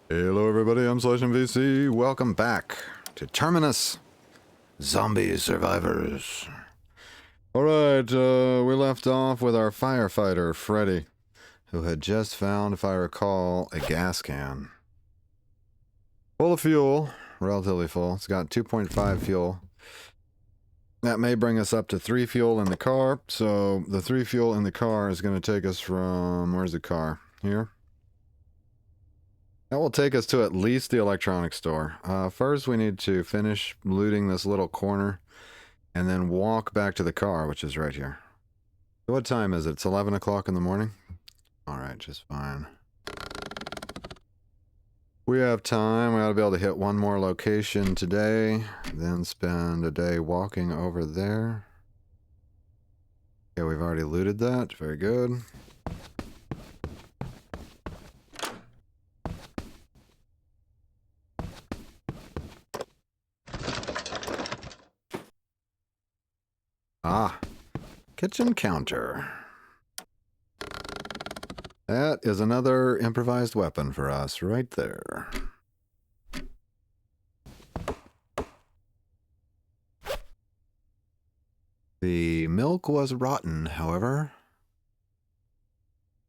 Hello everybody, I'm /MVC. Welcome back to Terminus. Zombie survivors. Alright, we left off with our firefighter, Freddy, who had just found, if I recall, a gas can. Full of fuel, relatively full. It's got 2.5 fuel. That may bring us up to 3 fuel in the car, so the 3 fuel in the car is going to take us from, where's the car? Here? That will take us to at least the electronics store. First, we need to finish looting this little corner and then walk back to the car, which is right here. What time is it? It's 11 o'clock in the morning? Alright, just fine. We have time. We ought to be able to hit one more location today, then spend a day walking over there. Okay, we've already looted that. Very good. Ah, kitchen counter. That is another improvised weapon for us right there. The milk was rotten, however.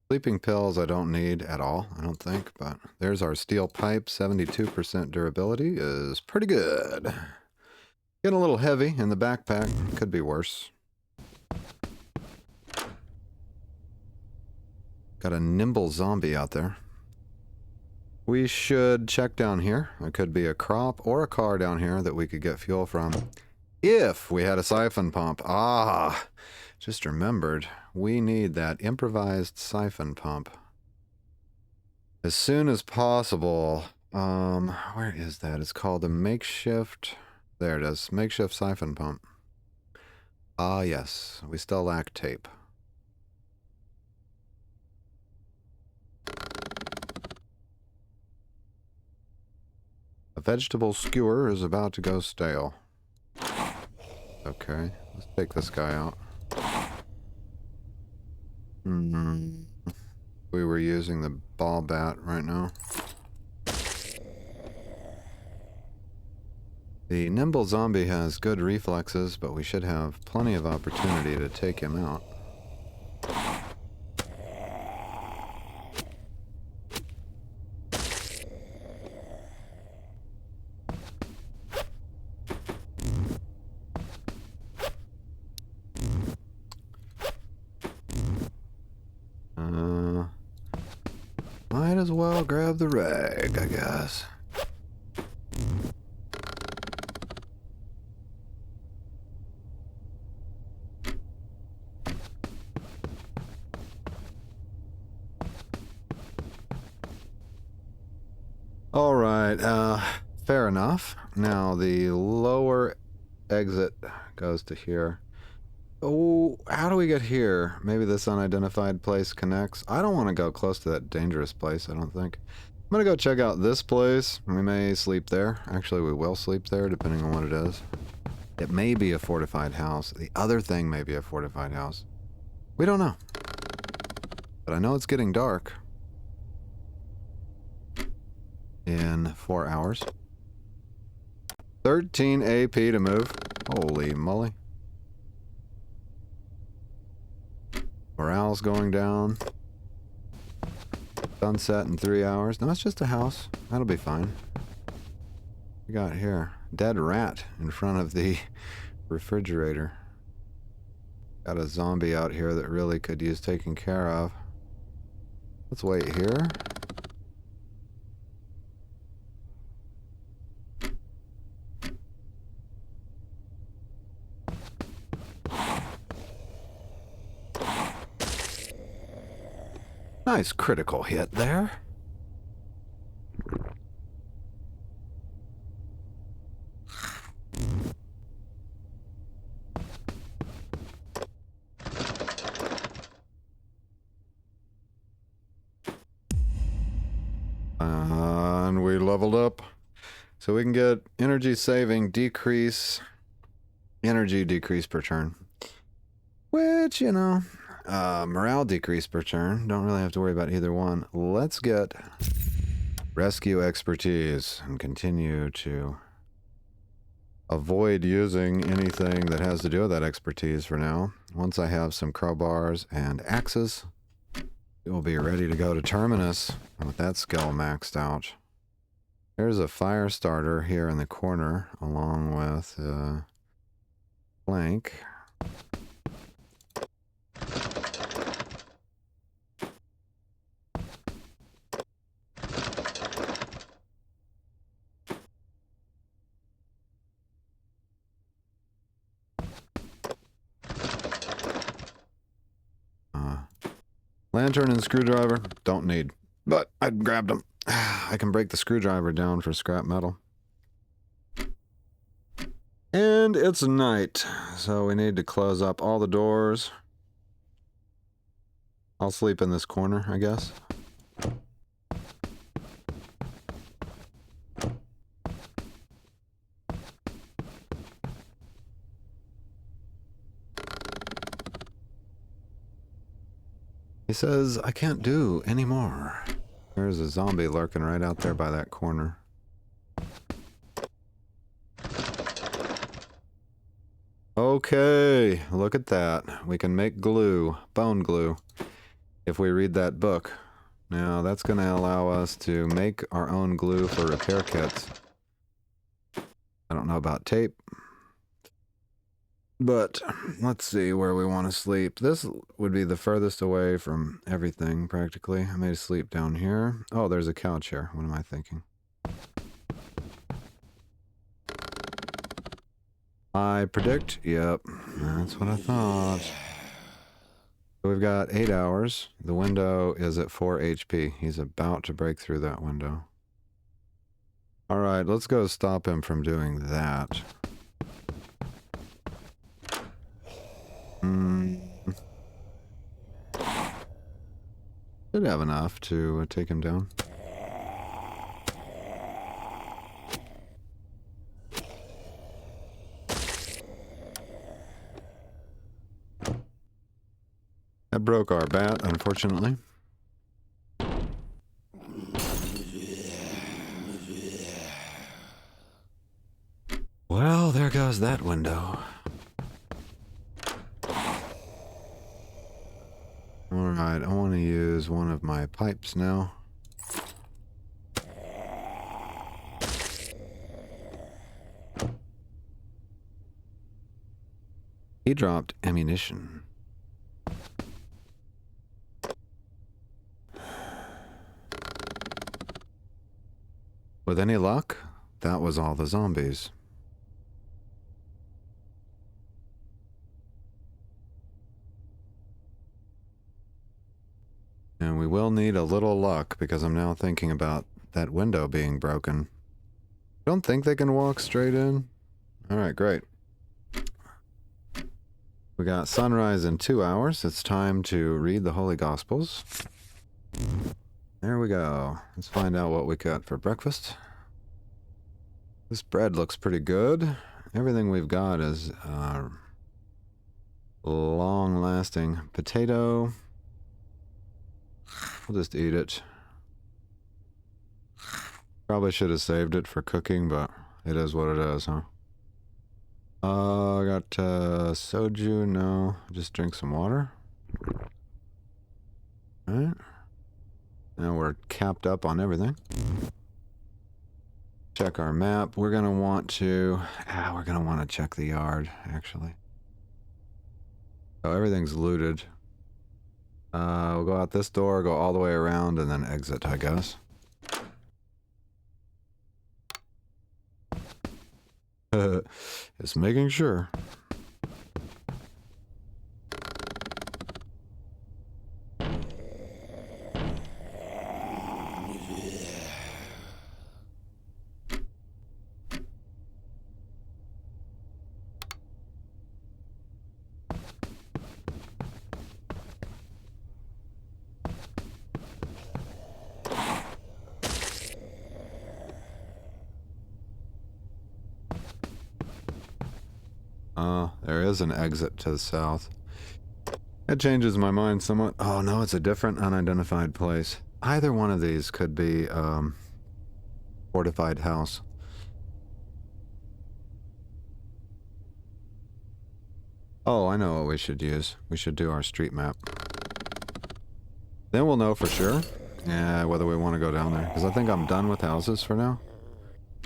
Sleeping pills I don't need at all, I don't think, but there's our steel pipe. 72% durability is pretty good. Getting a little heavy in the backpack. Could be worse. Got a nimble zombie out there. We should check down here. There could be a crop or a car down here that we could get fuel from. If we had a siphon pump. Ah, just remembered. We need that improvised siphon pump as soon as possible. Where is that? It's called a makeshift... There it is. Makeshift siphon pump. Ah, yes. We still lack tape. A vegetable skewer is about to go stale. Okay. Let's take this guy out. We were using the ball bat right now. The nimble zombie has good reflexes, but we should have plenty of opportunity to take him out. Might as well grab the rag, I guess. Alright, fair enough. Now the lower exit goes to here. Oh, how do we get here? Maybe this unidentified place connects. I don't want to go close to that dangerous place, I don't think. I'm gonna go check out this place. We may sleep there. Actually, we will sleep there, depending on what it is. It may be a fortified house. The other thing may be a fortified house. We don't know. But I know it's getting dark. In 4 hours. 13 AP to move. Holy moly. Morale's going down. Sunset in 3 hours. No, it's just a house. That'll be fine. What we got here? Dead rat in front of the refrigerator. Got a zombie out here that really could use taking care of. Let's wait here. Nice critical hit there. And we leveled up. So we can get energy saving decrease, energy decrease per turn. Which, you know, morale decrease per turn. Don't really have to worry about either one. Let's get rescue expertise and continue to avoid using anything that has to do with that expertise for now. Once I have some crowbars and axes, we'll be ready to go to Terminus with that skill maxed out. There's a fire starter here in the corner along with a plank. Lantern and screwdriver, don't need, but I grabbed them. I can break the screwdriver down for scrap metal. And it's night, so we need to close up all the doors. I'll sleep in this corner, I guess. He says, I can't do any more. There's a zombie lurking right out there by that corner. Okay, look at that. We can make glue, bone glue, if we read that book. Now, that's going to allow us to make our own glue for repair kits. I don't know about tape. But let's see where we want to sleep. This would be the furthest away from everything, practically. I may sleep down here. Oh, there's a couch here. What am I thinking? I predict. Yep, that's what I thought. So we've got 8 hours. The window is at 4 HP. He's about to break through that window. All right, let's go stop him from doing that. Should have enough to take him down. That broke our bat, unfortunately. Well, there goes that window. Alright, I want to use one of my pipes now. He dropped ammunition. With any luck, that was all the zombies. And we will need a little luck because I'm now thinking about that window being broken. Don't think they can walk straight in. Alright, great. We got sunrise in 2 hours. It's time to read the Holy Gospels. There we go. Let's find out what we got for breakfast. This bread looks pretty good. Everything we've got is long-lasting. Potato. We'll just eat it. Probably should have saved it for cooking, but it is what it is, huh? I got soju. No, just drink some water. Alright. Now we're capped up on everything. Check our map. We're gonna want to check the yard, actually. So everything's looted. We'll go out this door, go all the way around, and then exit, I guess. Just making sure. There is an exit to the south. That changes my mind somewhat. Oh no, it's a different unidentified place. Either one of these could be Fortified house. Oh, I know what we should use. We should do our street map. Then we'll know for sure whether we want to go down there. Because I think I'm done with houses for now.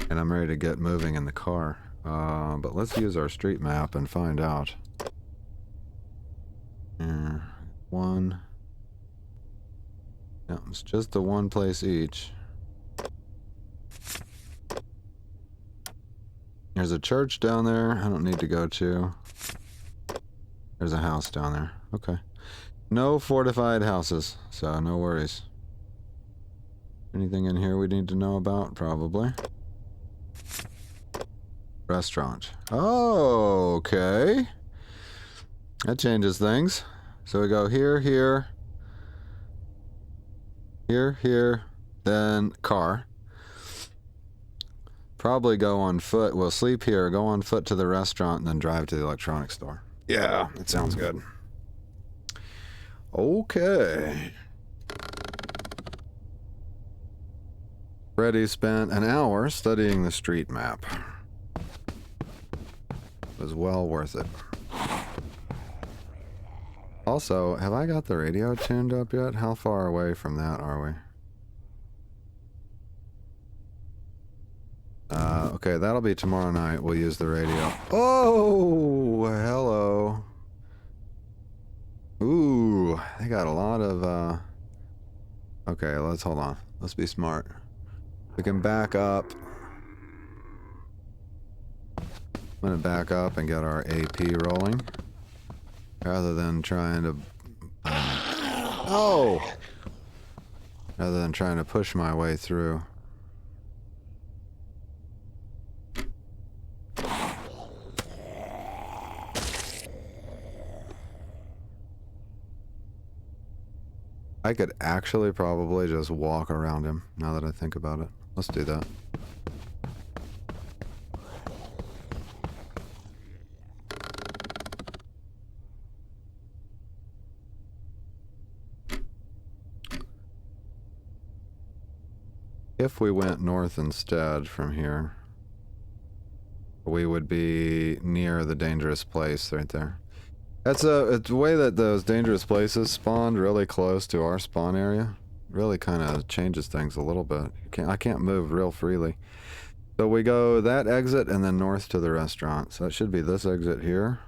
And I'm ready to get moving in the car. But let's use our street map and find out. One. Yeah, it's just the one place each. There's a church down there I don't need to go to. There's a house down there. Okay. No fortified houses, so no worries. Anything in here we need to know about? Probably. Restaurant. Oh, okay. That changes things. So we go here, here, here, here, then car. Probably go on foot. We'll sleep here, go on foot to the restaurant, and then drive to the electronics store. Yeah, it sounds good. Okay. Freddy spent an hour studying the street map. It was well worth it. Also, have I got the radio tuned up yet? How far away from that are we? Okay, that'll be tomorrow night. We'll use the radio. Oh, hello. Ooh, they got a lot of, okay, let's hold on. Let's be smart. We can back up. I'm gonna back up and get our AP rolling. Rather than trying to, rather than trying to push my way through. I could actually probably just walk around him, now that I think about it. Let's do that. If we went north instead from here, we would be near the dangerous place right there. It's a way that those dangerous places spawned really close to our spawn area. Really kind of changes things a little bit. I can't move real freely. So we go that exit and then north to the restaurant. So it should be this exit here.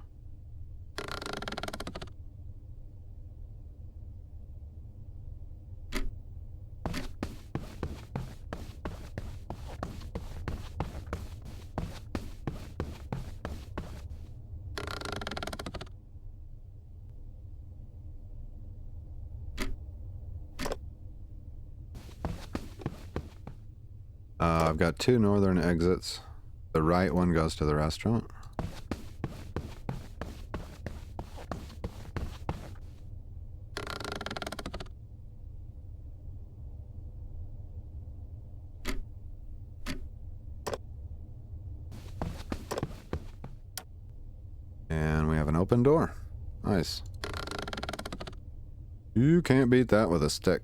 I've got two northern exits. The right one goes to the restaurant. And we have an open door. Nice. You can't beat that with a stick.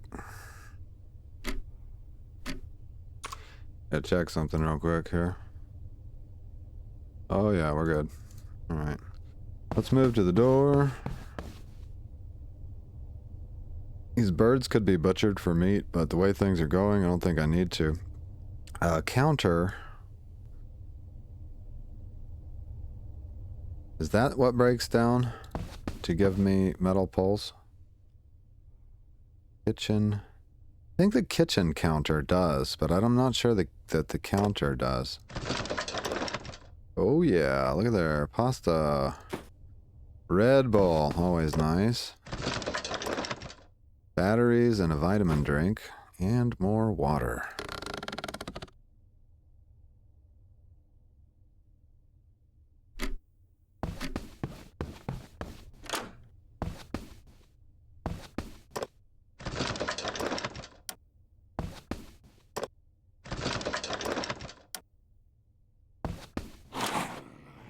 Gotta check something real quick here. Oh yeah, we're good. Alright. Let's move to the door. These birds could be butchered for meat, but the way things are going, I don't think I need to. Counter. Is that what breaks down to give me metal poles? Kitchen. I think the kitchen counter does, but I'm not sure that the counter does. Oh yeah, look at there. Pasta. Red Bull, always nice. Batteries and a vitamin drink. And more water.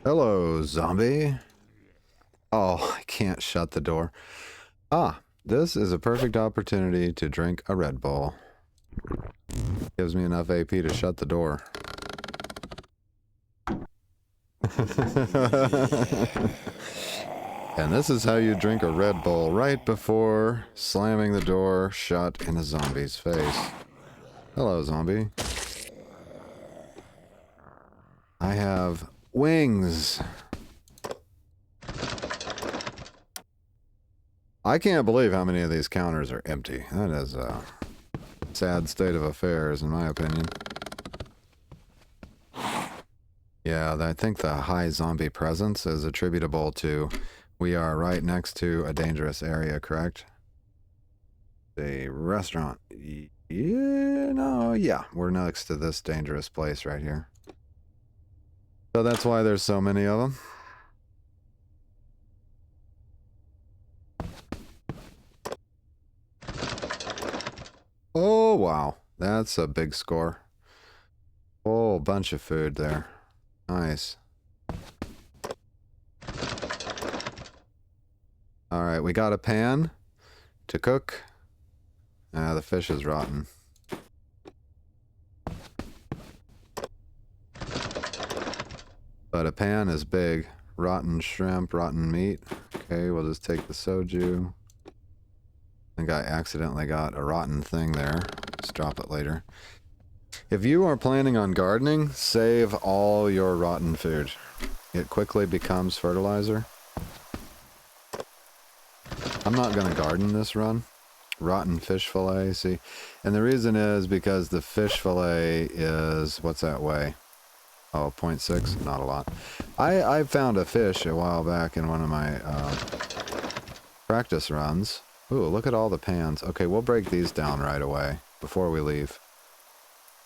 Hello, zombie. Oh, I can't shut the door. Ah, this is a perfect opportunity to drink a Red Bull. Gives me enough AP to shut the door. And this is how you drink a Red Bull right before slamming the door shut in a zombie's face. Hello, zombie. I have wings. I can't believe how many of these counters are empty. That is a sad state of affairs, in my opinion. Yeah, I think the high zombie presence is attributable to we are right next to a dangerous area, correct? A restaurant. Yeah, we're next to this dangerous place right here. So that's why there's so many of them. Oh, wow. That's a big score. Whole bunch of food there. Nice. Alright, we got a pan to cook. Ah, the fish is rotten. But a pan is big. Rotten shrimp, rotten meat. Okay, we'll just take the soju. I think I accidentally got a rotten thing there. Just drop it later. If you are planning on gardening, save all your rotten food. It quickly becomes fertilizer. I'm not going to garden this run. Rotten fish fillet, see? And the reason is because the fish fillet is, what's that weigh? Oh, 0.6, not a lot. I found a fish a while back in one of my practice runs. Ooh, look at all the pans. Okay, we'll break these down right away before we leave.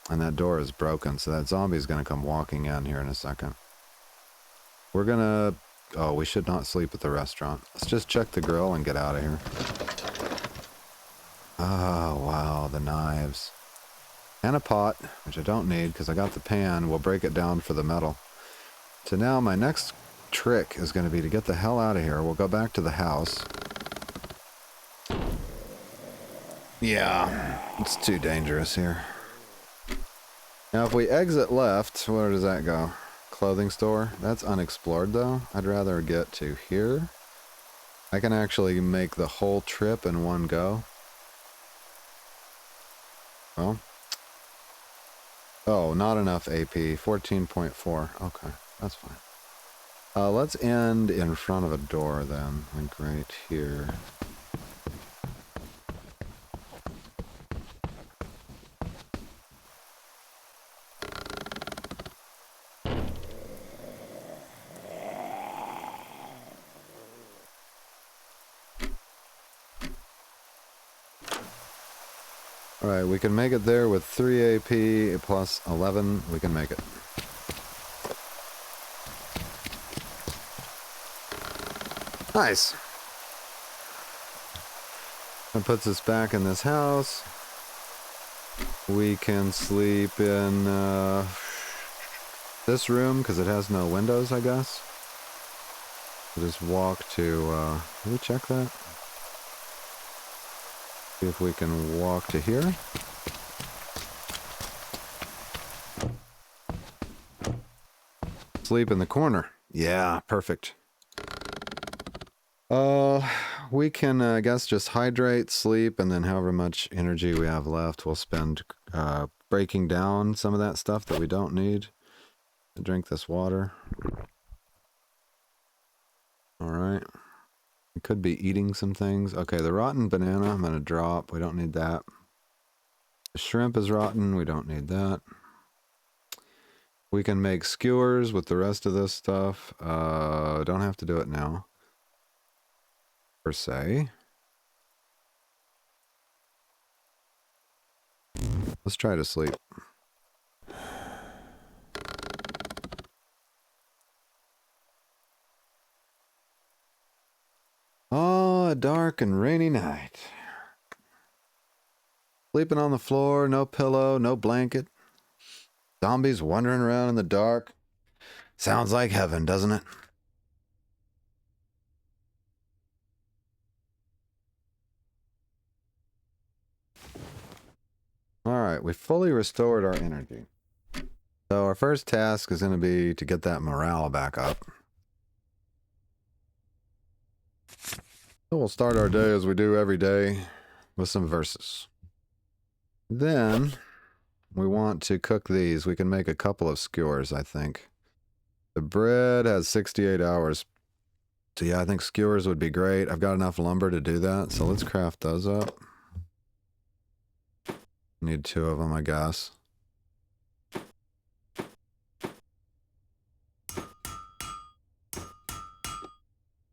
And that door is broken, so that zombie's gonna come walking in here in a second. We're gonna... Oh, we should not sleep at the restaurant. Let's just check the grill and get out of here. Oh, wow, the knives. And a pot, which I don't need because I got the pan. We'll break it down for the metal. So now my next trick is going to be to get the hell out of here. We'll go back to the house. Yeah, it's too dangerous here. Now if we exit left, where does that go? Clothing store? That's unexplored though. I'd rather get to here. I can actually make the whole trip in one go. Well. Oh, not enough AP. 14.4. Okay, that's fine. Let's end in front of a door then. Like right here. Alright, we can make it there with 3 AP plus 11. We can make it. Nice! That puts us back in this house. We can sleep in this room because it has no windows, I guess. We'll just walk to... Can we check that? See if we can walk to here. Sleep in the corner. Yeah, perfect. We can, I guess, just hydrate, sleep, and then however much energy we have left, we'll spend breaking down some of that stuff that we don't need. Drink this water. Alright. We could be eating some things. Okay, the rotten banana I'm going to drop. We don't need that. The shrimp is rotten. We don't need that. We can make skewers with the rest of this stuff. Don't have to do it now. Per se. Let's try to sleep. Oh, a dark and rainy night. Sleeping on the floor, no pillow, no blanket. Zombies wandering around in the dark. Sounds like heaven, doesn't it? All right, we fully restored our energy. So our first task is going to be to get that morale back up. So we'll start our day as we do every day with some verses. Then we want to cook these. We can make a couple of skewers, I think. The bread has 68 hours. So yeah, I think skewers would be great. I've got enough lumber to do that. So let's craft those up. Need 2 of them, I guess.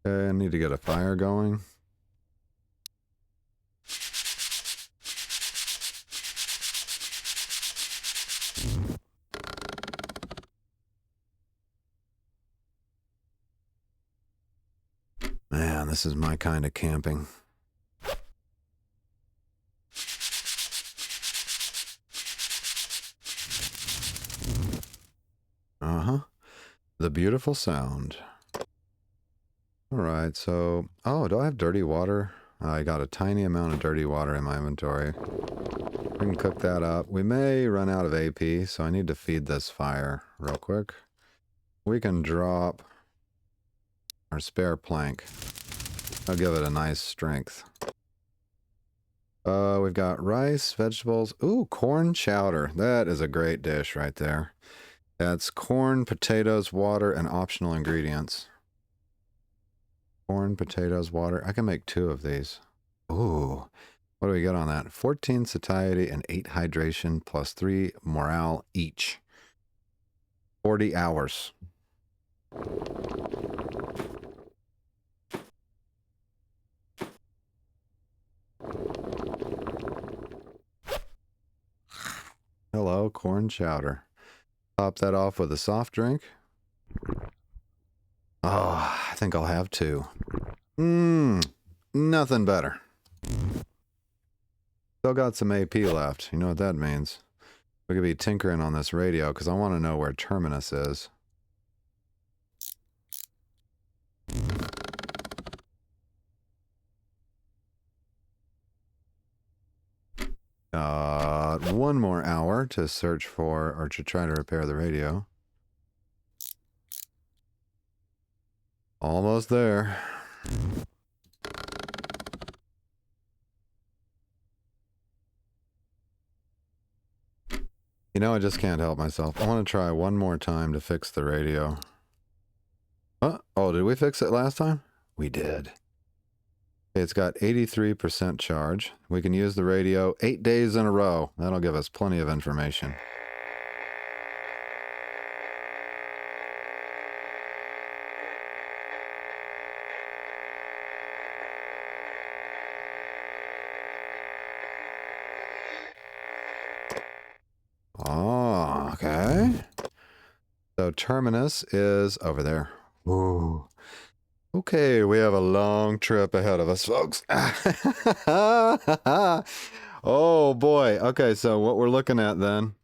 Okay, I need to get a fire going. Man, this is my kind of camping. Uh-huh. The beautiful sound. All right, so... Oh, do I have dirty water? I got a tiny amount of dirty water in my inventory. We can cook that up. We may run out of AP, so I need to feed this fire real quick. We can drop our spare plank. I'll give it a nice strength. We've got rice, vegetables. Ooh, corn chowder. That is a great dish right there. That's corn, potatoes, water, and optional ingredients. Corn, potatoes, water. I can make 2 of these. Ooh. What do we get on that? 14 satiety and 8 hydration plus 3 morale each. 40 hours. Hello, corn chowder. Top that off with a soft drink. Oh, I think I'll have 2. Nothing better. Still got some AP left. You know what that means. We could be tinkering on this radio because I want to know where Terminus is. One more hour to search for or to try to repair the radio. Almost there. You know, I just can't help myself. I want to try one more time to fix the radio. Huh? Oh, did we fix it last time? We did. It's got 83% charge. We can use the radio 8 days in a row. That'll give us plenty of information. Oh, okay. So Terminus is over there. Ooh. Okay, we have a long trip ahead of us, folks. Oh, boy. Okay, so what we're looking at then,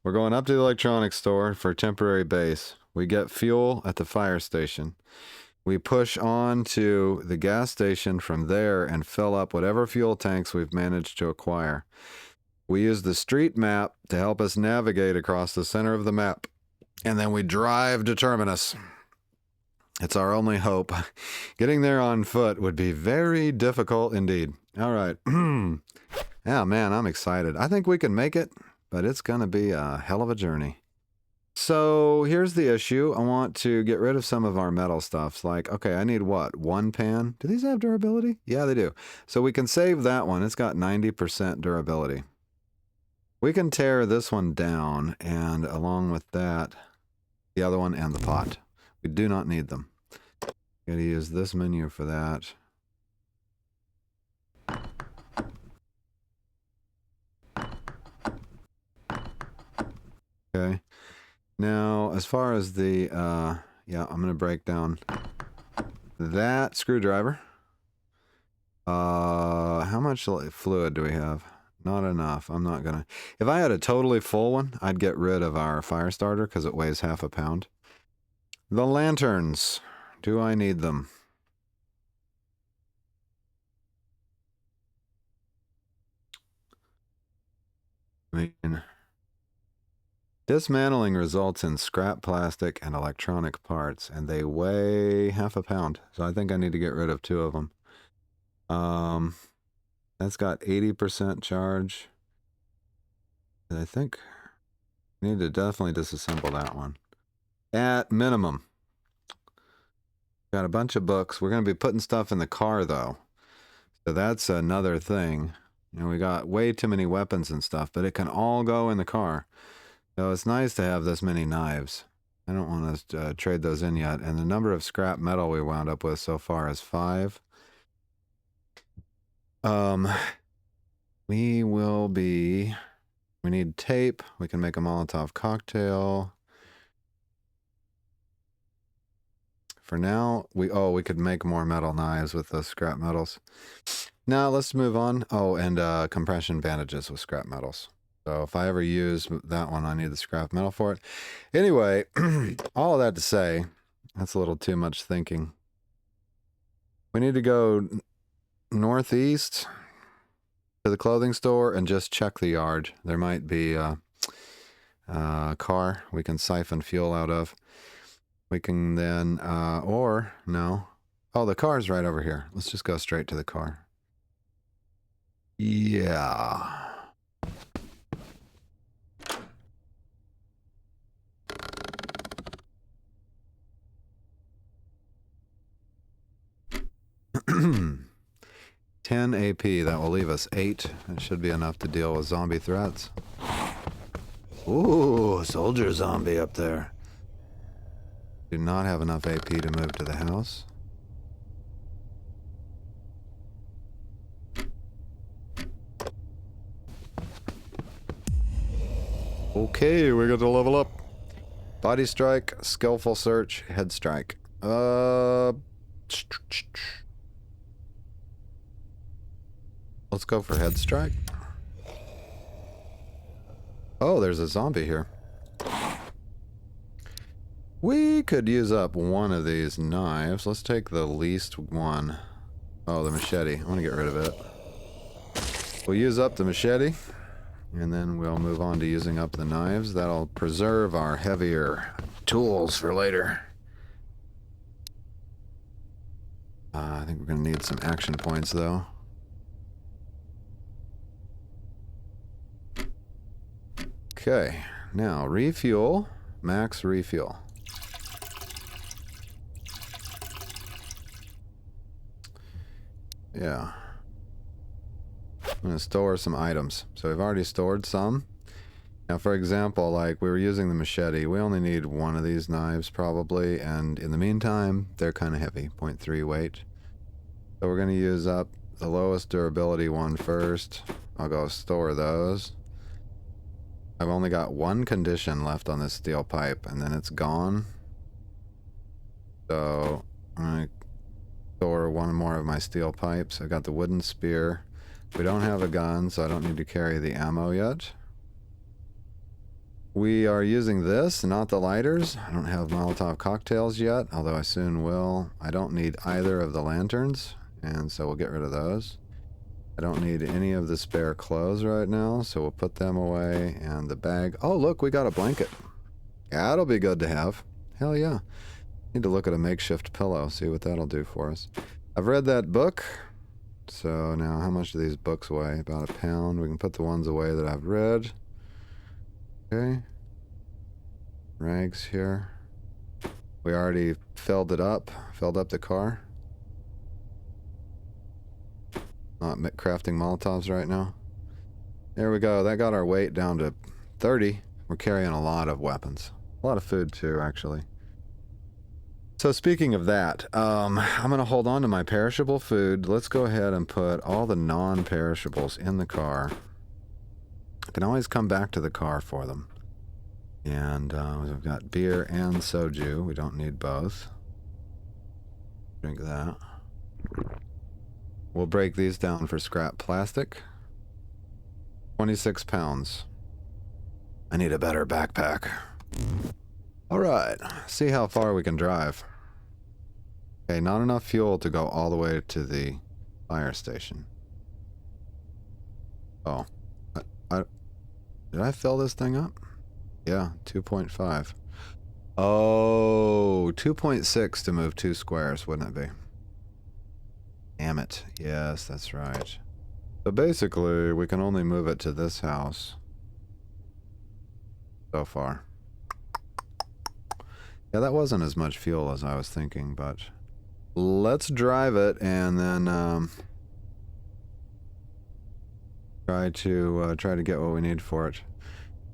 we're going up to the electronics store for a temporary base. We get fuel at the fire station. We push on to the gas station from there and fill up whatever fuel tanks we've managed to acquire. We use the street map to help us navigate across the center of the map. And then we drive to Terminus. It's our only hope. Getting there on foot would be very difficult indeed. All right. Yeah, man, I'm excited. I think we can make it, but it's going to be a hell of a journey. So here's the issue. I want to get rid of some of our metal stuffs. Like, okay, I need what? 1 pan? Do these have durability? Yeah, they do. So we can save that one. It's got 90% durability. We can tear this one down, and along with that, the other one and the pot. We do not need them. Gotta use this menu for that. Okay. Now, as far as the, yeah, I'm gonna break down that screwdriver. How much fluid do we have? Not enough. I'm not gonna... If I had a totally full one, I'd get rid of our fire starter because it weighs half a pound. The lanterns. Do I need them? I mean, dismantling results in scrap plastic and electronic parts, and they weigh half a pound. So I think I need to get rid of 2 of them. That's got 80% charge. And I think I need to definitely disassemble that one. At minimum. Got a bunch of books. We're going to be putting stuff in the car, though. So that's another thing. You know, we got way too many weapons and stuff, but it can all go in the car. So it's nice to have this many knives. I don't want to trade those in yet. And the number of scrap metal we wound up with so far is 5. We need tape. We can make a Molotov cocktail. For now, we could make more metal knives with those scrap metals. Now let's move on. Oh, and compression bandages with scrap metals. So if I ever use that one, I need the scrap metal for it. Anyway, all of that to say, that's a little too much thinking. We need to go northeast to the clothing store and just check the yard. There might be a car we can siphon fuel out of. We can then, or no. Oh, the car's right over here. Let's just go straight to the car. Yeah. $10 AP. That will leave us 8. That should be enough to deal with zombie threats. Ooh, soldier zombie up there. Do not have enough AP to move to the house. Okay, we got to level up. Body strike, skillful search, head strike. Let's go for head strike. Oh, there's a zombie here. We could use up one of these knives. Let's take the least one. Oh, the machete. I want to get rid of it. We'll use up the machete, and then we'll move on to using up the knives. That'll preserve our heavier tools for later. I think we're going to need some action points, though. Okay, now refuel, max refuel. Yeah. I'm going to store some items. So we've already stored some. Now, for example, like we were using the machete. We only need one of these knives probably. And in the meantime, they're kind of heavy, 0.3 weight. So we're going to use up the lowest durability one first. I'll go store those. I've only got one condition left on this steel pipe, and then it's gone. So I'm going to store one more of my steel pipes. I got the wooden spear. We don't have a gun, so I don't need to carry the ammo yet. We are using this, not the lighters. I don't have Molotov cocktails yet, although I soon will. I don't need either of the lanterns, and so we'll get rid of those. I don't need any of the spare clothes right now, so we'll put them away. And the bag. Oh, look, we got a blanket. That'll be good to have. Hell yeah. Need to look at a makeshift pillow, see what that'll do for us. I've read that book. So now, how much do these books weigh? About a pound. We can put the ones away that I've read. Okay. Rags here. We already filled up the car. Not crafting Molotovs right now. There we go. That got our weight down to 30. We're carrying a lot of weapons. A lot of food too, actually. So speaking of that, I'm going to hold on to my perishable food. Let's go ahead and put all the non-perishables in the car. I can always come back to the car for them. And we've got beer and soju. We don't need both. Drink that. We'll break these down for scrap plastic. 26 pounds. I need a better backpack. Alright, see how far we can drive. Okay, not enough fuel to go all the way to the fire station. Oh. Did I fill this thing up? Yeah, 2.5. Oh, 2.6 to move 2 squares, wouldn't it be? Damn it. Yes, that's right. So basically, we can only move it to this house. So far. Yeah, that wasn't as much fuel as I was thinking, but let's drive it and then try to get what we need for it.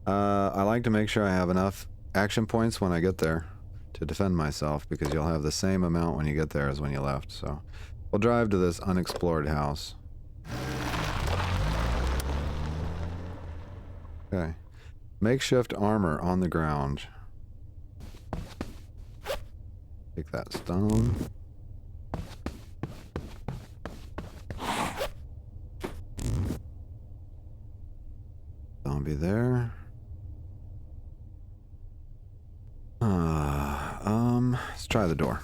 I like to make sure I have enough action points when I get there to defend myself, because you'll have the same amount when you get there as when you left. So we'll drive to this unexplored house. Okay. Makeshift armor on the ground. Take that stone. Zombie there. Let's try the door.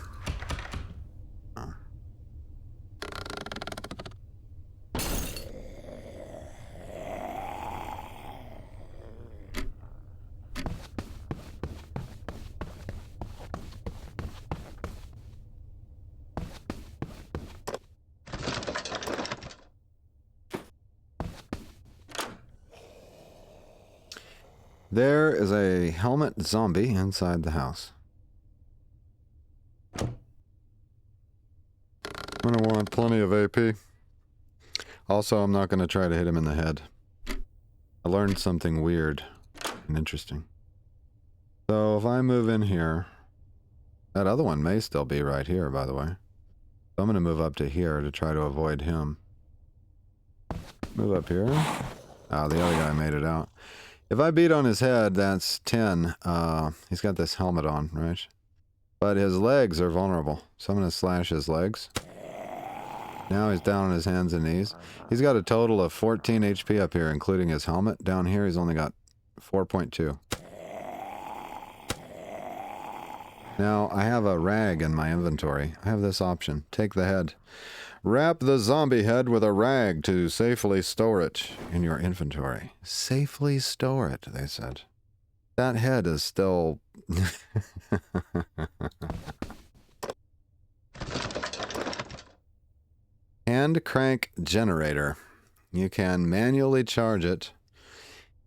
There is a helmet zombie inside the house. I'm gonna want plenty of AP. Also, I'm not gonna try to hit him in the head. I learned something weird and interesting. So if I move in here, that other one may still be right here, by the way. So I'm gonna move up to here to try to avoid him. Move up here. Oh, the other guy made it out. If I beat on his head, that's 10. He's got this helmet on, right? But his legs are vulnerable. So I'm going to slash his legs. Now he's down on his hands and knees. He's got a total of 14 HP up here, including his helmet. Down here, he's only got 4.2. Now, I have a rag in my inventory. I have this option. Take the head. Wrap the zombie head with a rag to safely store it in your inventory. Safely store it, they said. That head is still... Hand crank generator. You can manually charge it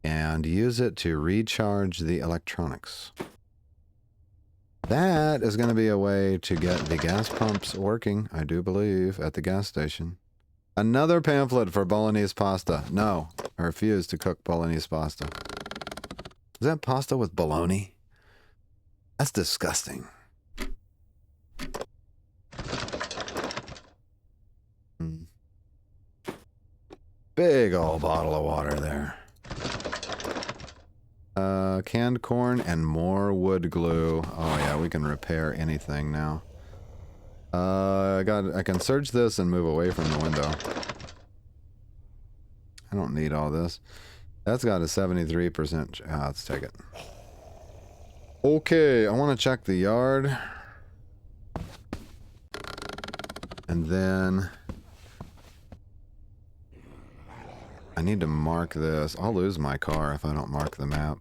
and use it to recharge the electronics. That is going to be a way to get the gas pumps working, I do believe, at the gas station. Another pamphlet for bolognese pasta. No, I refuse to cook bolognese pasta. Is that pasta with bologna? That's disgusting. Big old bottle of water there. Canned corn and more wood glue. Oh yeah, we can repair anything now. I can search this and move away from the window. I don't need all this. That's got a 73%. Let's take it. Okay, I want to check the yard. And then I need to mark this. I'll lose my car if I don't mark the map.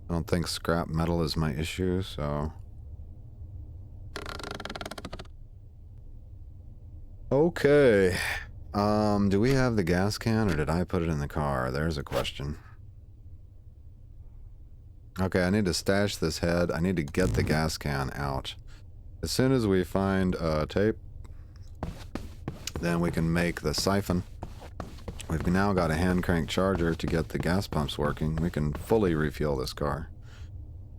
I don't think scrap metal is my issue, so... Okay. Do we have the gas can, or did I put it in the car? There's a question. Okay, I need to stash this head. I need to get the gas can out. As soon as we find tape, then we can make the siphon. We've now got a hand crank charger to get the gas pumps working. We can fully refuel this car.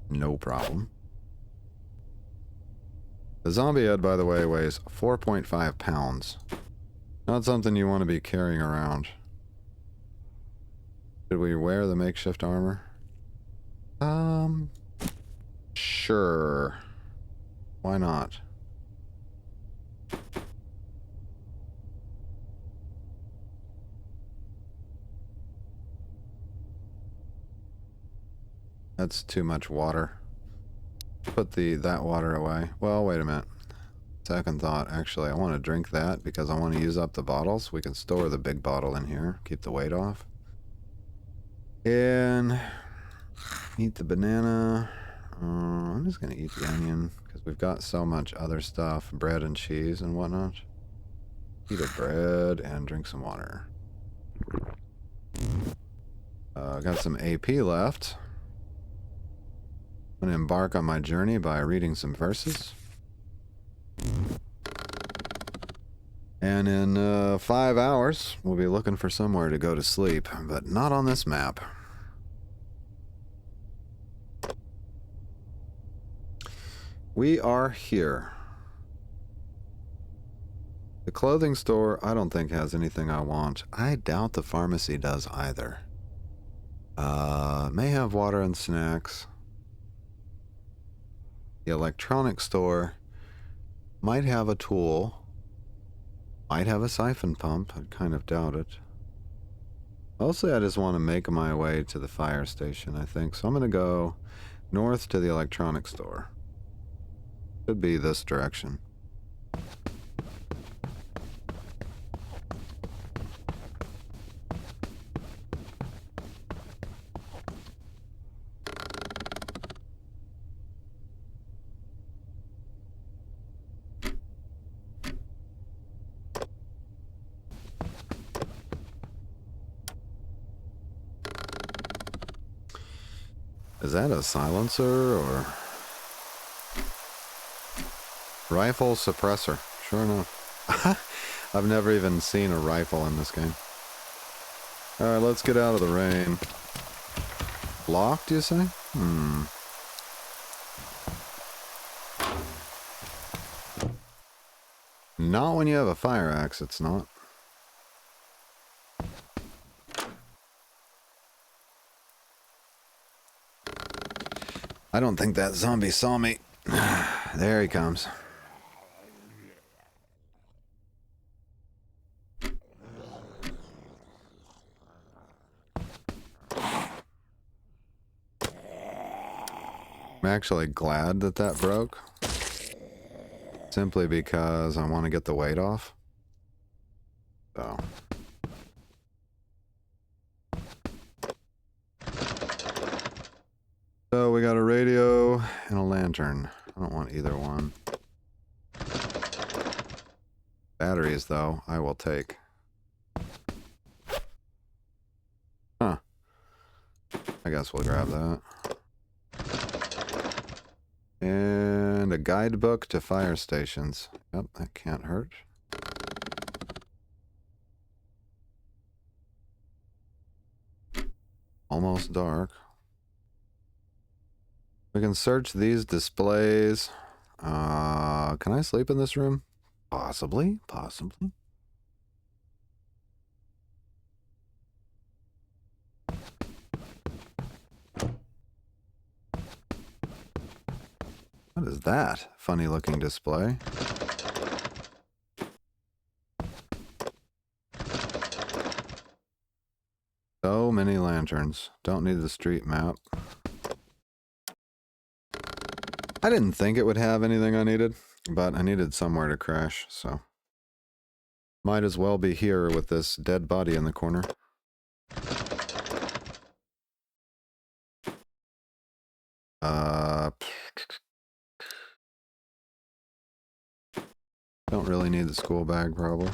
No problem. The zombie head, by the way, weighs 4.5 pounds. Not something you want to be carrying around. Should we wear the makeshift armor? Sure. Why not? That's too much water. Put that water away. Well, wait a minute. Second thought, actually, I want to drink that because I want to use up the bottles. We can store the big bottle in here, keep the weight off. And eat the banana. I'm just going to eat the onion because we've got so much other stuff, bread and cheese and whatnot. Eat a bread and drink some water. Got some AP left. I'm going to embark on my journey by reading some verses. And in 5 hours, we'll be looking for somewhere to go to sleep, but not on this map. We are here. The clothing store, I don't think has anything I want. I doubt the pharmacy does either. May have water and snacks. The electronics store might have a tool. Might have a siphon pump. I kind of doubt it. Mostly I just want to make my way to the fire station, I think. So I'm going to go north to the electronics store. Could be this direction. Is that a silencer or rifle suppressor? Sure enough. I've never even seen a rifle in this game. Alright, let's get out of the rain. Locked, you say? Not when you have a fire axe, it's not. I don't think that zombie saw me. There he comes. I'm actually glad that that broke. Simply because I want to get the weight off. So. So we got a radio and a lantern. I don't want either one. Batteries, though, I will take. Huh. I guess we'll grab that. And a guidebook to fire stations. Yep, that can't hurt. Almost dark. We can search these displays. Can I sleep in this room? Possibly, possibly. What is that? Funny looking display. So many lanterns. Don't need the street map. I didn't think it would have anything I needed, but I needed somewhere to crash, so. Might as well be here with this dead body in the corner. Don't really need the school bag, probably.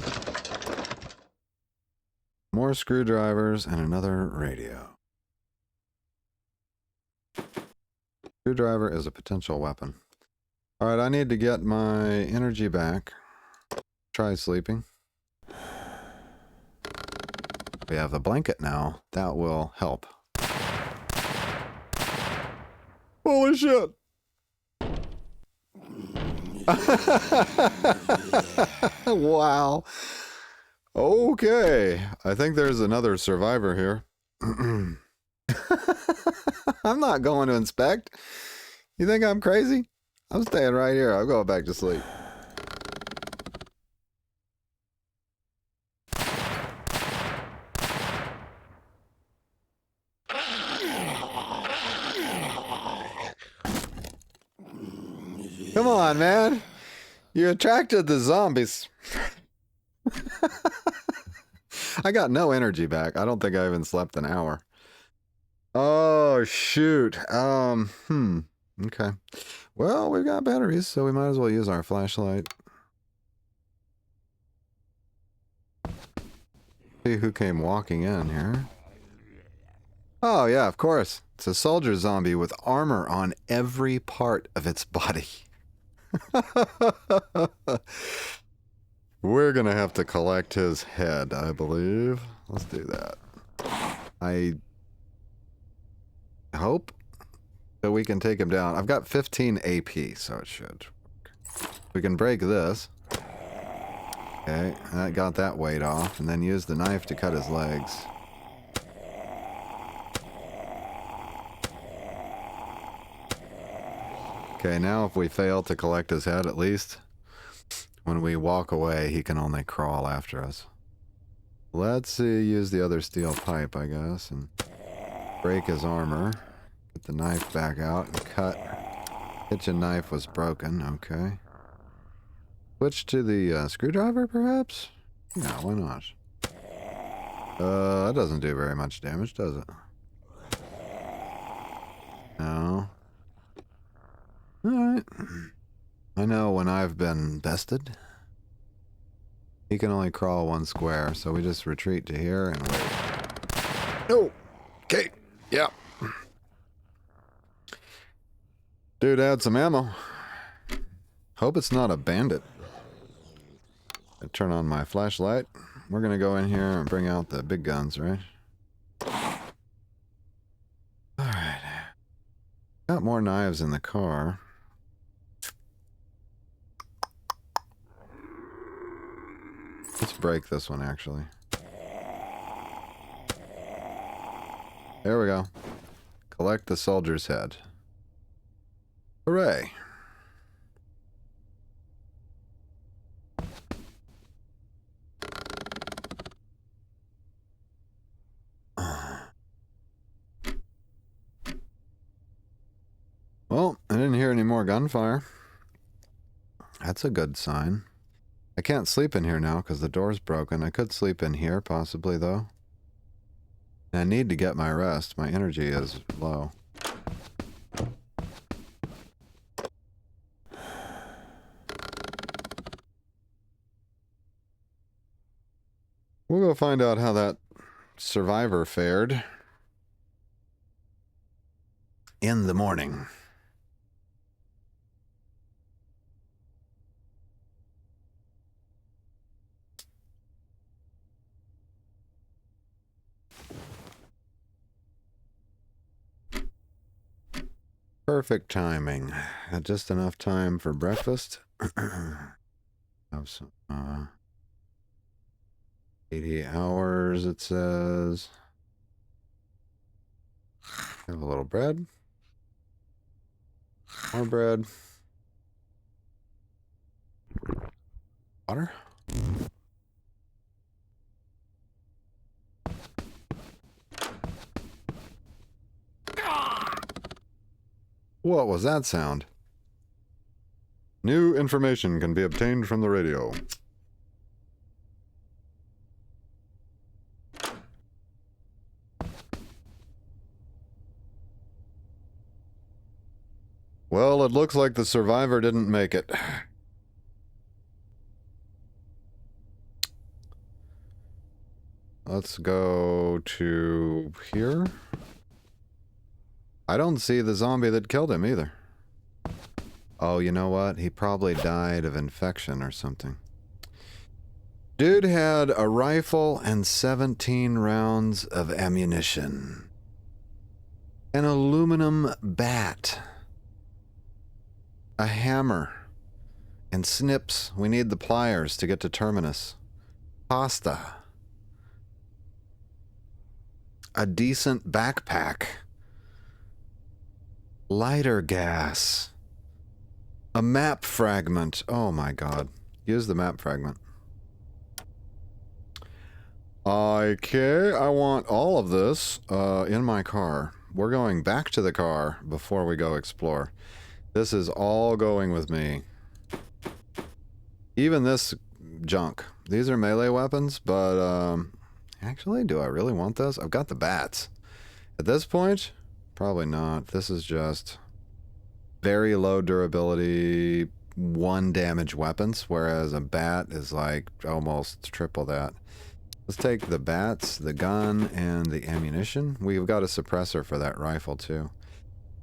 More screwdrivers and another radio. Screwdriver is a potential weapon. Alright, I need to get my energy back. Try sleeping. We have a blanket now. That will help. Holy shit! Wow. Okay. I think there's another survivor here. I'm not going to inspect. You think I'm crazy? I'm staying right here. I'll go back to sleep. Come on, man. You attracted the zombies. I got no energy back. I don't think I even slept an hour. Oh, shoot. Okay. Well, we've got batteries, so we might as well use our flashlight. See who came walking in here. Oh, yeah, of course. It's a soldier zombie with armor on every part of its body. We're going to have to collect his head, I believe. Let's do that. I hope that we can take him down. I've got 15 AP, so it should work. We can break this. Okay, that got that weight off, and then use the knife to cut his legs. Okay, now if we fail to collect his head, at least when we walk away, he can only crawl after us. Let's see, use the other steel pipe, I guess, and break his armor. Get the knife back out and cut. Kitchen knife was broken, okay. Switch to the screwdriver, perhaps? Yeah, why not? That doesn't do very much damage, does it? No. Alright. I know when I've been bested, he can only crawl one square, so we just retreat to here and wait. Oh! Okay, yeah. Dude, add some ammo. Hope it's not a bandit. I turn on my flashlight. We're gonna go in here and bring out the big guns, right? Alright. Got more knives in the car. Let's break this one, actually. There we go. Collect the soldier's head. Hooray. Well, I didn't hear any more gunfire. That's a good sign. I can't sleep in here now because the door's broken. I could sleep in here, possibly, though. I need to get my rest. My energy is low. We'll go find out how that survivor fared in the morning. Perfect timing. Had just enough time for breakfast. Have some 80 hours, it says. Have a little bread. More bread. Water. What was that sound? New information can be obtained from the radio. Well, it looks like the survivor didn't make it. Let's go to here. I don't see the zombie that killed him either. Oh, you know what? He probably died of infection or something. Dude had a rifle and 17 rounds of ammunition. An aluminum bat. A hammer. And snips. We need the pliers to get to Terminus. Pasta. A decent backpack. Lighter gas. A map fragment. Oh my god. Use the map fragment. Okay, I want all of this in my car. We're going back to the car before we go explore. This is all going with me. Even this junk. These are melee weapons, but actually, do I really want this? I've got the bats. At this point, probably not. This is just very low durability, 1 damage weapons, whereas a bat is like almost triple that. Let's take the bats, the gun, and the ammunition. We've got a suppressor for that rifle too.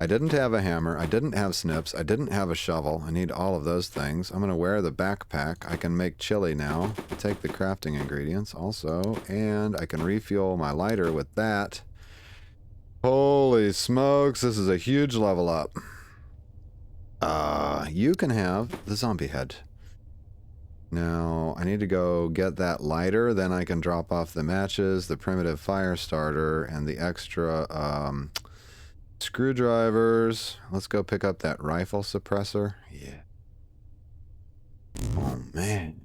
I didn't have a hammer, I didn't have snips, I didn't have a shovel. I need all of those things. I'm going to wear the backpack. I can make chili now. Take the crafting ingredients also, and I can refuel my lighter with that. Holy smokes, this is a huge level up. You can have the zombie head. Now, I need to go get that lighter, then I can drop off the matches, the primitive fire starter, and the extra, screwdrivers. Let's go pick up that rifle suppressor. Yeah. Oh, man.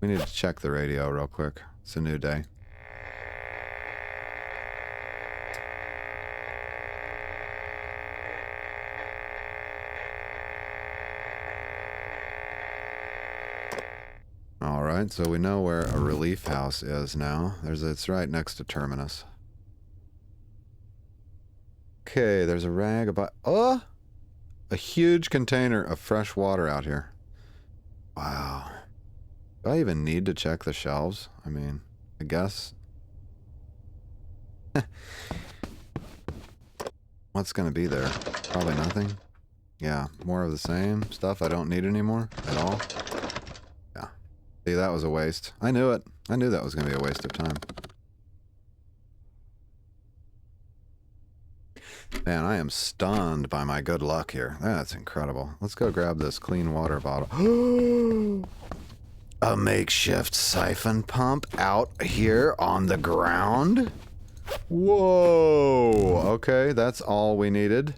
We need to check the radio real quick. It's a new day. Alright, so we know where a relief house is now. It's right next to Terminus. Okay, there's a rag about... Oh! A huge container of fresh water out here. Wow. Do I even need to check the shelves? I mean, I guess. What's gonna be there? Probably nothing. Yeah, more of the same stuff I don't need anymore at all. Yeah. See, that was a waste. I knew it. I knew that was gonna be a waste of time. Man, I am stunned by my good luck here. That's incredible. Let's go grab this clean water bottle. A makeshift siphon pump out here on the ground? Whoa! Okay, that's all we needed.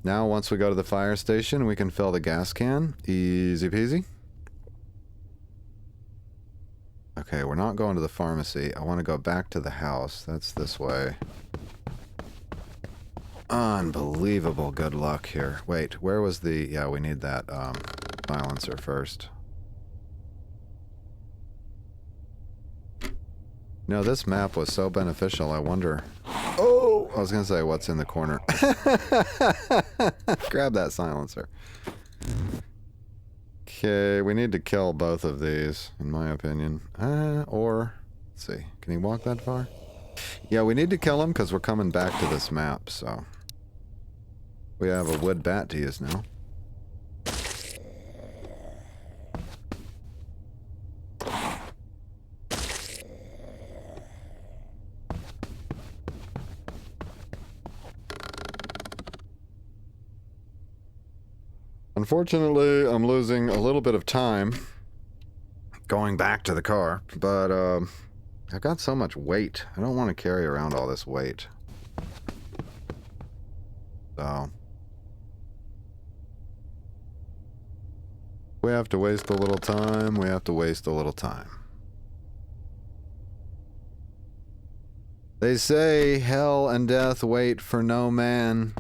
Now, once we go to the fire station, we can fill the gas can. Easy peasy. Okay, we're not going to the pharmacy. I want to go back to the house. That's this way. Unbelievable good luck here. Wait, where was the... Yeah, we need that silencer first. You know, this map was so beneficial, I wonder... Oh! I was going to say, what's in the corner? Grab that silencer. Okay, we need to kill both of these, in my opinion. Or... Let's see. Can he walk that far? Yeah, we need to kill him because we're coming back to this map, so... We have a wood bat to use now. Unfortunately, I'm losing a little bit of time going back to the car, but I've got so much weight. I don't want to carry around all this weight. So... we have to waste a little time, we have to waste a little time. They say hell and death wait for no man,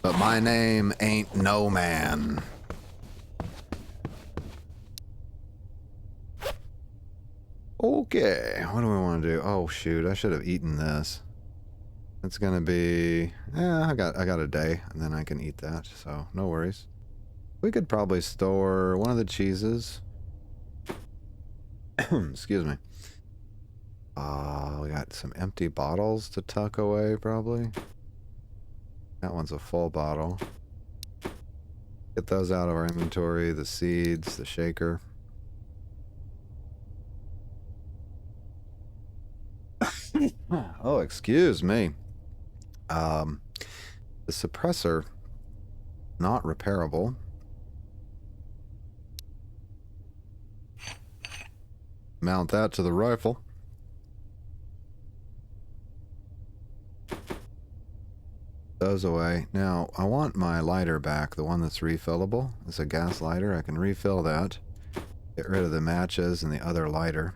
but my name ain't no man. Okay, what do we want to do? Oh shoot, I should have eaten this. It's gonna be... I got a day, and then I can eat that, so no worries. We could probably store one of the cheeses. Excuse me. We got some empty bottles to tuck away, probably. That one's a full bottle. Get those out of our inventory. The seeds, the shaker. Oh, excuse me. The suppressor, not repairable. Mount that to the rifle. Those away. Now, I want my lighter back, the one that's refillable. It's a gas lighter. I can refill that. Get rid of the matches and the other lighter.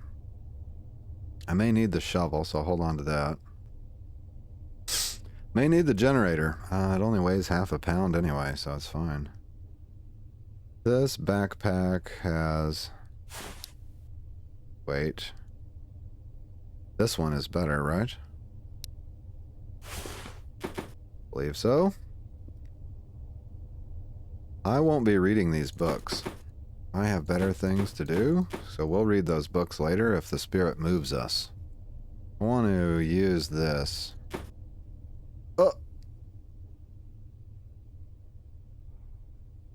I may need the shovel, so hold on to that. May need the generator. It only weighs half a pound anyway, so it's fine. This backpack has... Wait. This one is better, right? Believe so. I won't be reading these books. I have better things to do, so we'll read those books later if the spirit moves us. I want to use this. Oh!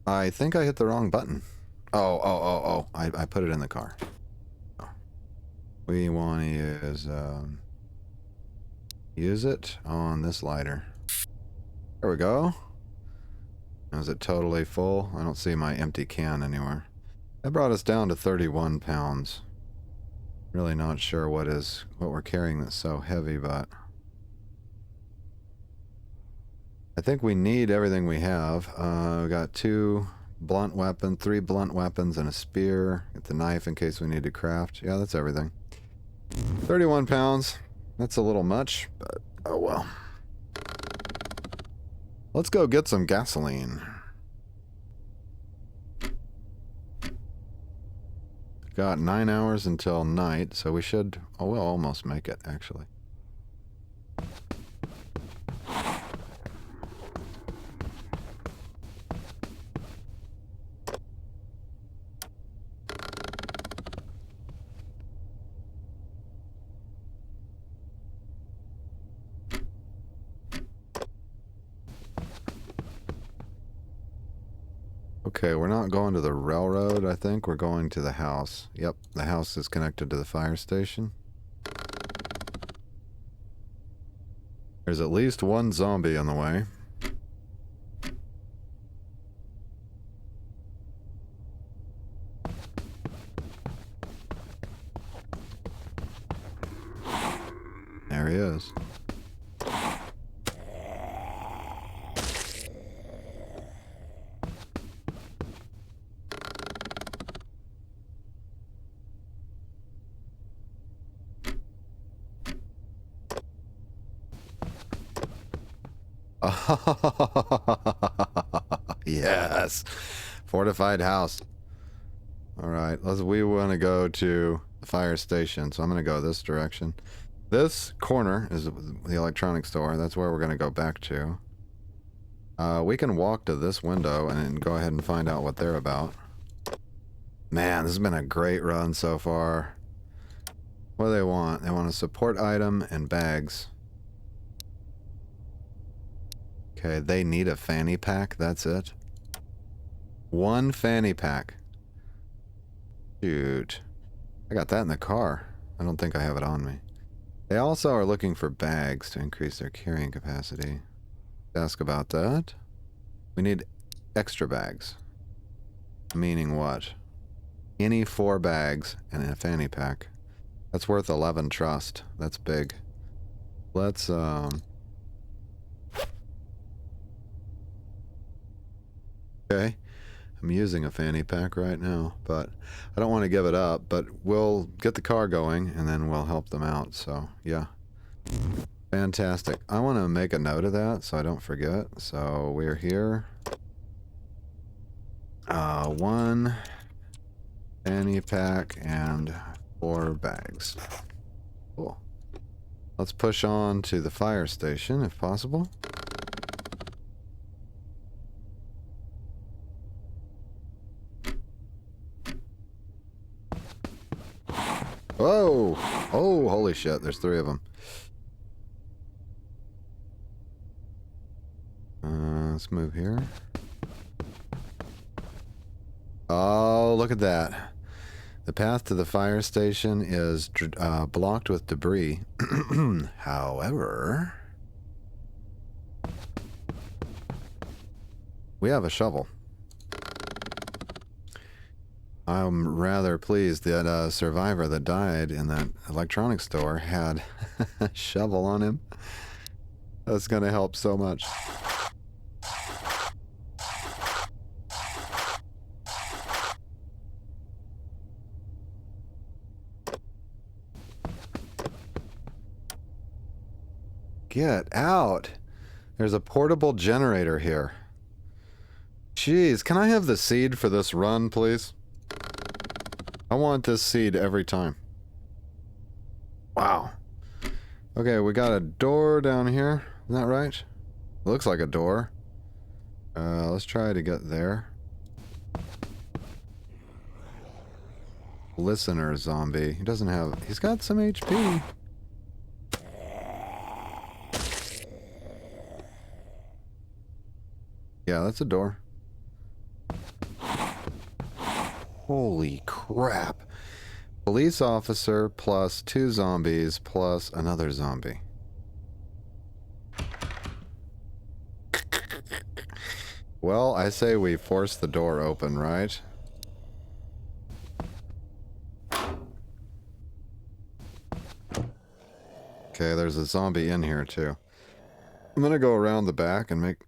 I think I hit the wrong button. Oh. I put it in the car. Oh. We want to use it on this lighter. There we go. Is it totally full? I don't see my empty can anywhere. That brought us down to 31 pounds. Really not sure what we're carrying that's so heavy, but I think we need everything we have. We got 3 blunt weapons and a spear. Get the knife in case we need to craft. Yeah, that's everything. 31 pounds. That's a little much, but oh well. Let's go get some gasoline. Got 9 hours until night, so we should... Oh, we'll almost make it, actually. Okay, we're not going to the railroad, I think. We're going to the house. Yep, the house is connected to the fire station. There's at least one zombie on the way. There he is. Yes, fortified house. All right, we want to go to the fire station, so I'm going to go this direction. This corner is the electronics store. That's where we're going to go back to. We can walk to this window and go ahead and find out what they're about. Man, this has been a great run so far. What do they want? They want a support item and bags. Okay, they need a fanny pack. That's it. 1 fanny pack. Shoot. I got that in the car. I don't think I have it on me. They also are looking for bags to increase their carrying capacity. Ask about that. We need extra bags. Meaning what? Any 4 bags and a fanny pack. That's worth 11 trust. That's big. Let's, Okay. I'm using a fanny pack right now, but I don't want to give it up, but we'll get the car going and then we'll help them out. So, yeah. Fantastic. I want to make a note of that so I don't forget. So, we're here. 1 fanny pack and 4 bags. Cool. Let's push on to the fire station if possible. Whoa! Oh, holy shit, there's 3 of them. Let's move here. Oh, look at that. The path to the fire station is blocked with debris. However, we have a shovel. I'm rather pleased that a survivor that died in that electronics store had a shovel on him. That's going to help so much. Get out! There's a portable generator here. Jeez, can I have the seed for this run, please? I want this seed every time. Wow. Okay, we got a door down here. Isn't that right? It looks like a door. Let's try to get there. Listener zombie. He doesn't have... He's got some HP. Yeah, that's a door. Holy crap. Police officer plus 2 zombies plus another zombie. Well, I say we force the door open, right? Okay, there's a zombie in here too. I'm gonna go around the back and make...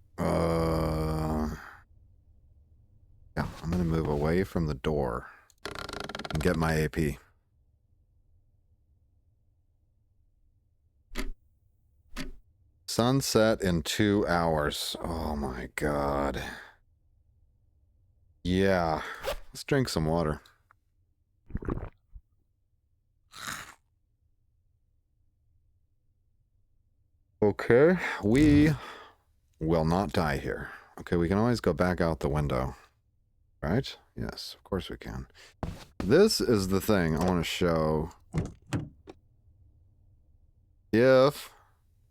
Yeah, I'm gonna move away from the door and get my AP. Sunset in 2 hours. Oh my god. Yeah. Let's drink some water. Okay, we will not die here. Okay, we can always go back out the window. Right? Yes, of course we can. This is the thing I want to show. If...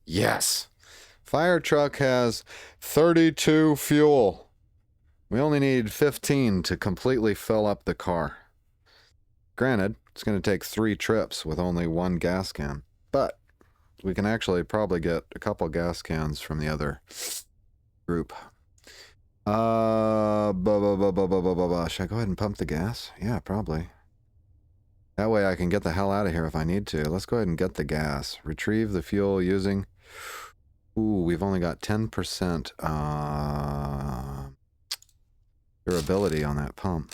Yes! Fire truck has 32 fuel. We only need 15 to completely fill up the car. Granted, it's going to take 3 trips with only 1 gas can. But we can actually probably get a couple gas cans from the other group. Should I go ahead and pump the gas? Yeah, probably. That way I can get the hell out of here if I need to. Let's go ahead and get the gas. Retrieve the fuel using... Ooh, we've only got 10% durability on that pump.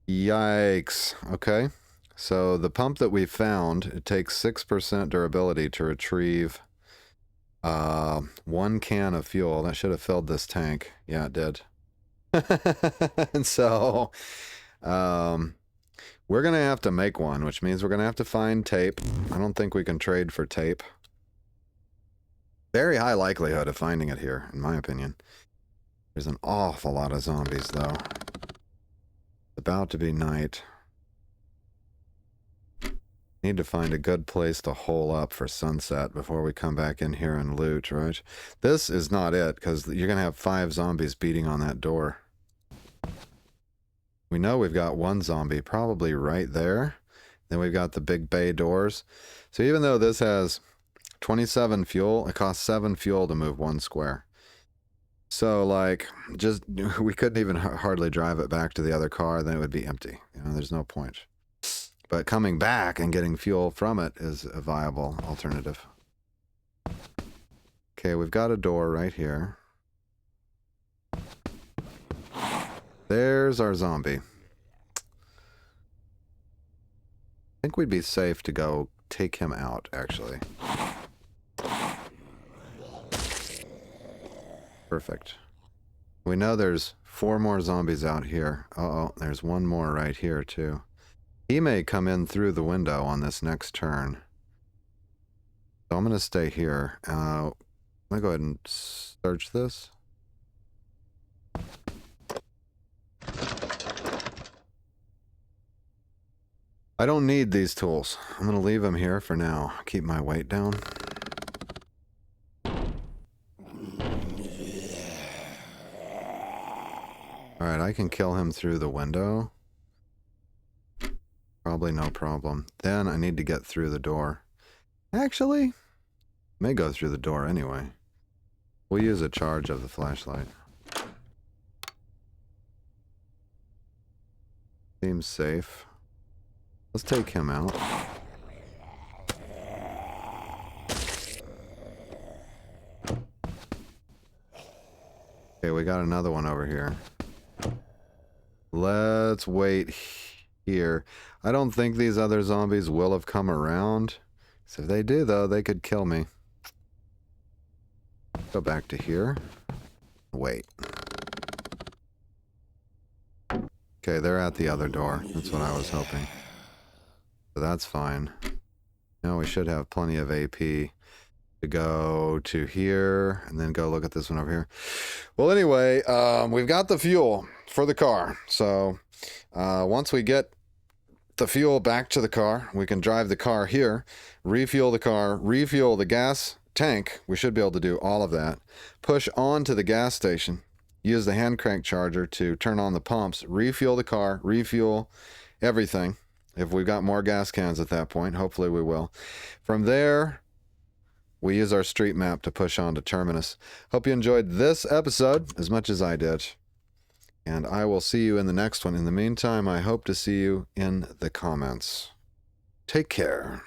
Yikes. Okay. So the pump that we found, it takes 6% durability to retrieve 1 can of fuel. That should have filled this tank. Yeah, it did. And so we're going to have to make one, which means we're going to have to find tape. I don't think we can trade for tape. Very high likelihood of finding it here, in my opinion. There's an awful lot of zombies, though. It's about to be night. Need to find a good place to hole up for sunset before we come back in here and loot, right? This is not it, because you're going to have 5 zombies beating on that door. We know we've got 1 zombie probably right there. Then we've got the big bay doors. So even though this has 27 fuel, it costs 7 fuel to move 1 square. So, like, just, we couldn't even hardly drive it back to the other car, then it would be empty. You know, there's no point. But coming back and getting fuel from it is a viable alternative. Okay, we've got a door right here. There's our zombie. I think we'd be safe to go take him out, actually. Perfect. We know there's 4 more zombies out here. Uh-oh, there's 1 more right here, too. He may come in through the window on this next turn. So I'm going to stay here. I'm going to go ahead and search this. I don't need these tools. I'm going to leave them here for now. Keep my weight down. Alright, I can kill him through the window. Probably no problem. Then I need to get through the door. Actually, may go through the door anyway. We'll use a charge of the flashlight. Seems safe. Let's take him out. Okay, we got another one over here. Let's wait here. I don't think these other zombies will have come around. So if they do, though, they could kill me. Go back to here. Wait. Okay, they're at the other door. That's what I was hoping. So that's fine. Now we should have plenty of AP to go to here and then go look at this one over here. Well, anyway, we've got the fuel for the car. So once we get the fuel back to the car, we can drive the car here, refuel the car, refuel the gas tank. We should be able to do all of that. Push on to the gas station. Use the hand crank charger to turn on the pumps, refuel the car, refuel everything. If we've got more gas cans at that point, hopefully we will. From there, we use our street map to push on to Terminus. Hope you enjoyed this episode as much as I did. And I will see you in the next one. In the meantime, I hope to see you in the comments. Take care.